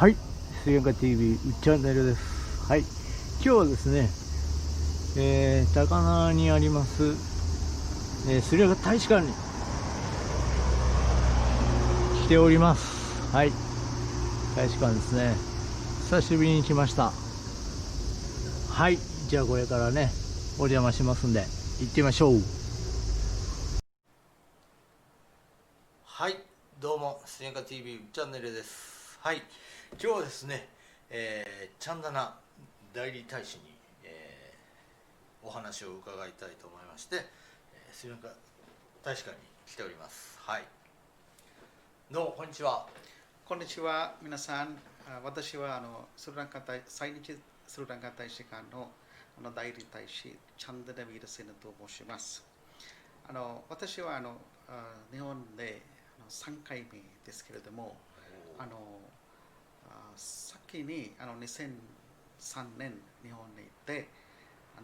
はい、スリランカ TV うっちゃんねるです。はい、今日はですね、高輪にあります、スリランカ大使館に来ております。はい、大使館ですね。久しぶりに来ました。はい、じゃあこれからねお邪魔しますんで行ってみましょう。はい、どうもスリランカ TV うっちゃんねるです。はい、今日はですね、チャンダナ代理大使に、お話を伺いたいと思いまして、スリランカ大使館に来ております。はい、どうもこんにちは。こんにちは、皆さん。私はスリランカ在日スリランカ大使館の代理大使チャンダナ代理大使と申します。私は日本で3回目ですけれども、先に2003年日本に行って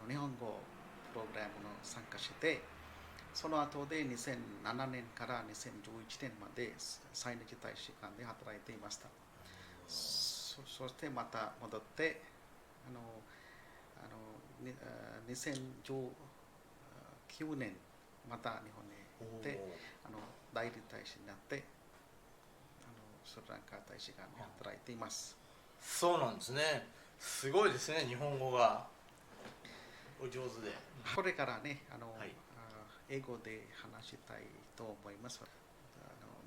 日本語プログラムの参加して、その後で2007年から2011年まで在日大使館で働いていました。そしてまた戻って2019年また日本に行って代理大使になってスリランカ大使館で働いています。そうなんですね。すごいですね、日本語がお上手で。これからねはい、英語で話したいと思います。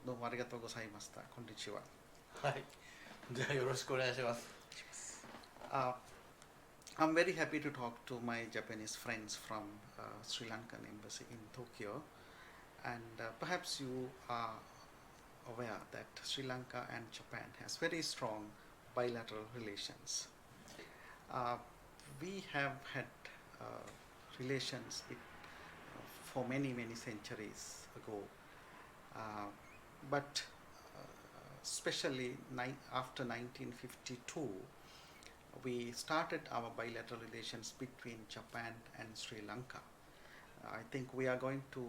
どうもありがとうございました。こんにちは。はい、じゃあよろしくお願いします。I'm very happy to talk to my Japanese friends from Sri Lankan embassy in Tokyo, and perhaps you are aware that Sri Lanka and Japan has very strong bilateral relations. We have had relations for many centuries ago, but especially after 1952, we started our bilateral relations between Japan and Sri Lanka. I think we are going to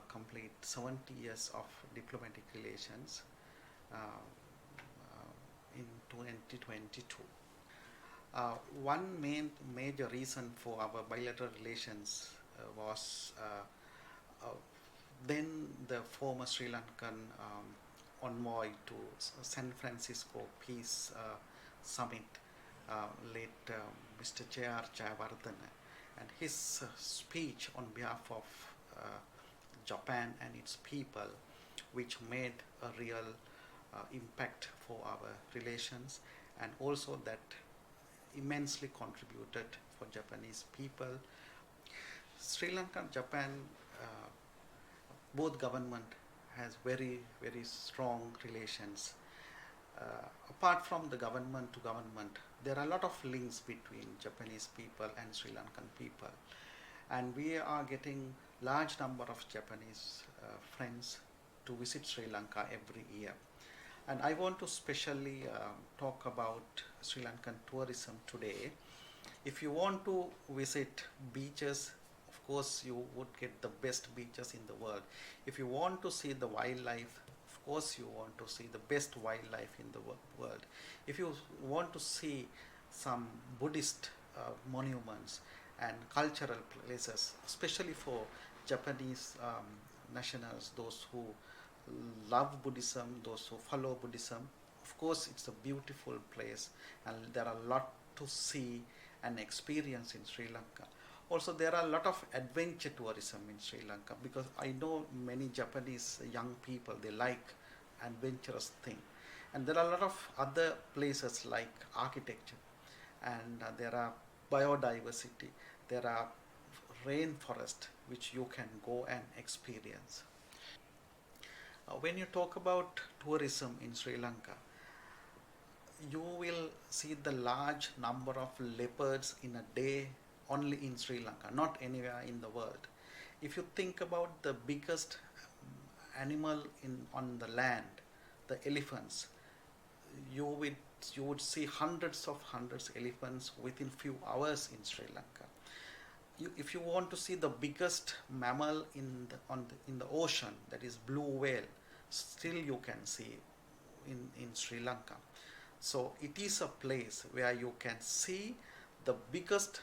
complete 70 years of diplomatic relations in 2022. One major reason for our bilateral relations was then the former Sri Lankan envoy to San Francisco Peace Summit, late Mr. J.R. Jayawardena, and his speech on behalf of Japan and its people, which made a real impact for our relations, and also that immensely contributed for Japanese people. Sri Lanka and Japan, both government has very strong relations. Apart from the government to government, there are a lot of links between Japanese people and Sri Lankan people, and we are getting large number of Japanese friends to visit Sri Lanka every year. And I want to specially talk about Sri Lankan tourism today. If you want to visit beaches, of course you would get the best beaches in the world. If you want to see the wildlife, of course you want to see the best wildlife in the world. If you want to see some Buddhist monuments and cultural places, especially for Japanese nationals, those who love Buddhism, those who follow Buddhism, of course it's a beautiful place and there are a lot to see and experience in Sri Lanka. Also, there are a lot of adventure tourism in Sri Lanka, because I know many Japanese young people, they like adventurous thing. And there are a lot of other places like architecture, and there are biodiversity, there are rainforest which you can go and experience. When you talk about tourism in Sri Lanka, you will see the large number of leopards in a day only in Sri Lanka, not anywhere in the world. If you think about the biggest animal on the land, the elephants, you would see hundreds of elephants within few hours in Sri Lanka. If you want to see the biggest mammal in the ocean, that is blue whale, still you can see in Sri Lanka. So it is a place where you can see the biggest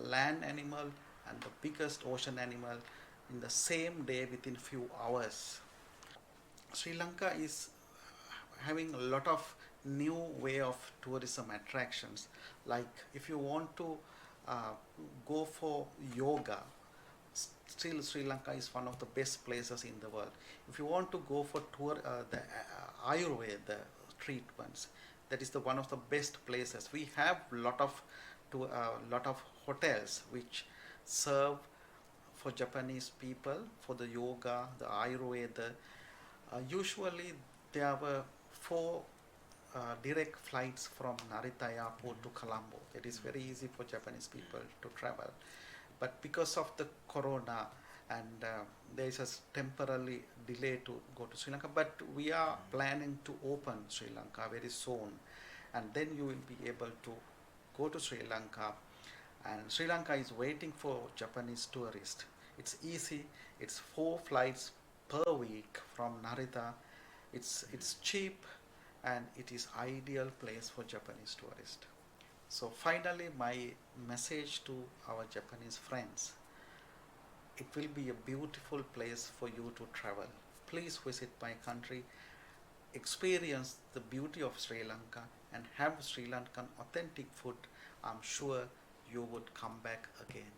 land animal and the biggest ocean animal in the same day within few hours. Sri Lanka is having a lot of new way of tourism attractions. Like if you want to go for yoga, still Sri Lanka is one of the best places in the world. If you want to go for the Ayurveda treatments, that is the one of the best places. We have lot of hotels which serve for Japanese people for the yoga, the Ayurveda. Usually there were 4 direct flights from Narita Airport to Colombo. It is very easy for Japanese people to travel. But because of the corona and there is a temporary delay to go to Sri Lanka, but we are planning to open Sri Lanka very soon, and then you will be able to go to Sri Lanka, and Sri Lanka is waiting for Japanese tourists. It's easy, it's 4 flights per week from Narita. It's cheap and it is ideal place for Japanese tourists. So finally, my message to our Japanese friends: it will be a beautiful place for you to travel. Please visit my country, experience the beauty of Sri Lanka, and have Sri Lankan authentic food. I'm sure you would come back again.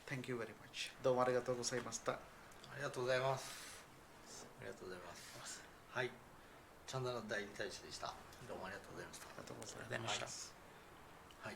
Thank you very much. どうもありがとうございました。ありがとうございます。ありがとうございます。はい、チャンダナ代理大使でした。どうもありがとうございました。ありがとうございました。